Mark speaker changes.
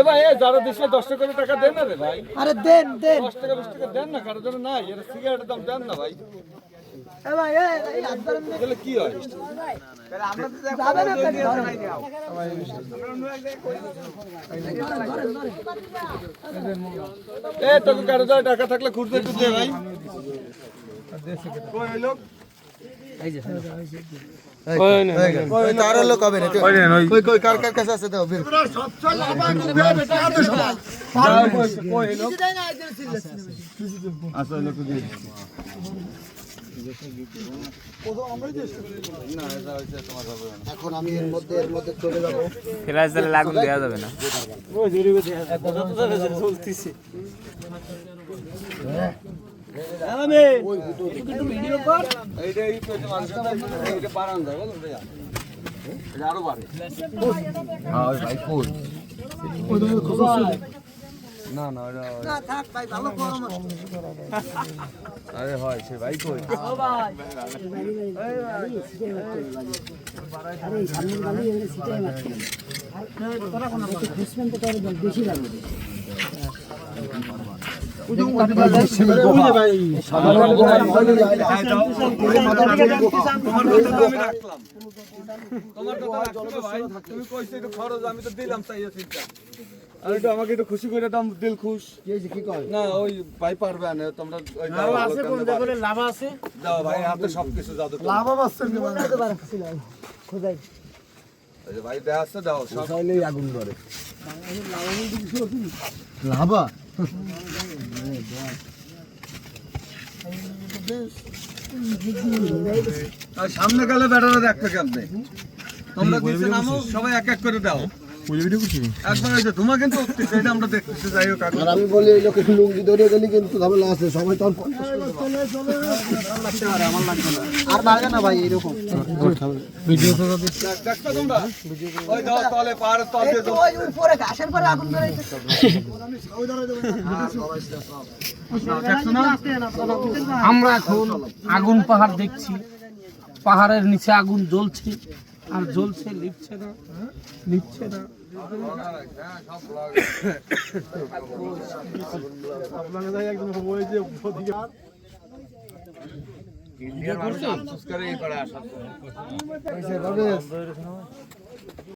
Speaker 1: ভাই যারা দেশে 10 টাকা টাকা দেন না রে ভাই।
Speaker 2: আরে দেন দেন
Speaker 1: 10 টাকা 20 টাকা দেন না, কারোর জন্য নাই। এর সিগারেটের দাম দেন না ভাই।
Speaker 2: এ ভাই এই আদরন
Speaker 1: তাহলে কি হয়?
Speaker 2: আমরা তো যাবে না তাই
Speaker 1: এ তোকে কারোর জন্য টাকা থাকলে খুঁজতে একটু দে ভাই। কই লোক
Speaker 3: এই যে
Speaker 4: কই তার লোক হবে না কই কই কার কার কাছে আছে দাও বের
Speaker 1: সবচেয়ে লাভান উঠবে বেটা তো সবাই। কই লোক আসলে লোক দিয়ে
Speaker 4: এখন আমি এর মধ্যে চলে যাব
Speaker 3: ফ্লাশ দিলে লাগুন দেওয়া যাবে না।
Speaker 2: ওই জরিবে চলতেছে আমি একটু ভিডিও কর
Speaker 1: এইটাই তো মানুষের এইটা বাড়ান যায় বল ভাই। এটা আরো বাড়ে।
Speaker 4: হ্যাঁ ভাই কই
Speaker 1: না না এটা
Speaker 2: না থাক ভাই ভালো পরামর্শ
Speaker 1: আরে হয় সে ভাই কই।
Speaker 2: ও ভাই আরে সামনের গালি এর সিটাই মারছে তোরা কোন দুশমন তো তোর বেশি লাগবে
Speaker 1: আমাকে একটু খুশি করে দাম, দিল খুশ না ওই ভাই পারবে না তোমরা
Speaker 2: লাভ আছে
Speaker 1: দাও ভাই, হাতে সবকিছু দাও
Speaker 4: লাভ আছে
Speaker 2: খোদাই
Speaker 1: ভাই দেয়া আছে দাও সব
Speaker 4: আগুন ধরে লাভা
Speaker 1: আর সামনে গেলে বেটারা দেখবে কেমনে। তোমরা নিচে নামো, সবাই এক এক করে দাও একবার। ওই যে তোমার কিন্তু উঠতেছে, এটা আমরা দেখতেছি। যাই হোক
Speaker 4: আর আমি বলি এই লোকে লুঙ্গি ধরে গেলি কিন্তু ঝামেলা আছে সবাই তখন আর বাড়বে না ভাই এরকম ভিডিও তো
Speaker 1: দেখছো তোমরা ওই দাও তলে পাহাড়ের তল দিয়ে দাও।
Speaker 2: ওই উপরে ঘাসের পরে আগুন ধরে
Speaker 1: দেখছো না
Speaker 5: আমরা এখন আগুন পাহাড় দেখছি, পাহাড়ের নিচে আগুন জ্বলছে আর জ্বলছে, লিপছে না লিপছে না।
Speaker 1: ইন্ডিয়ার মানুষ আফসোস করে এই পাড়া আসা।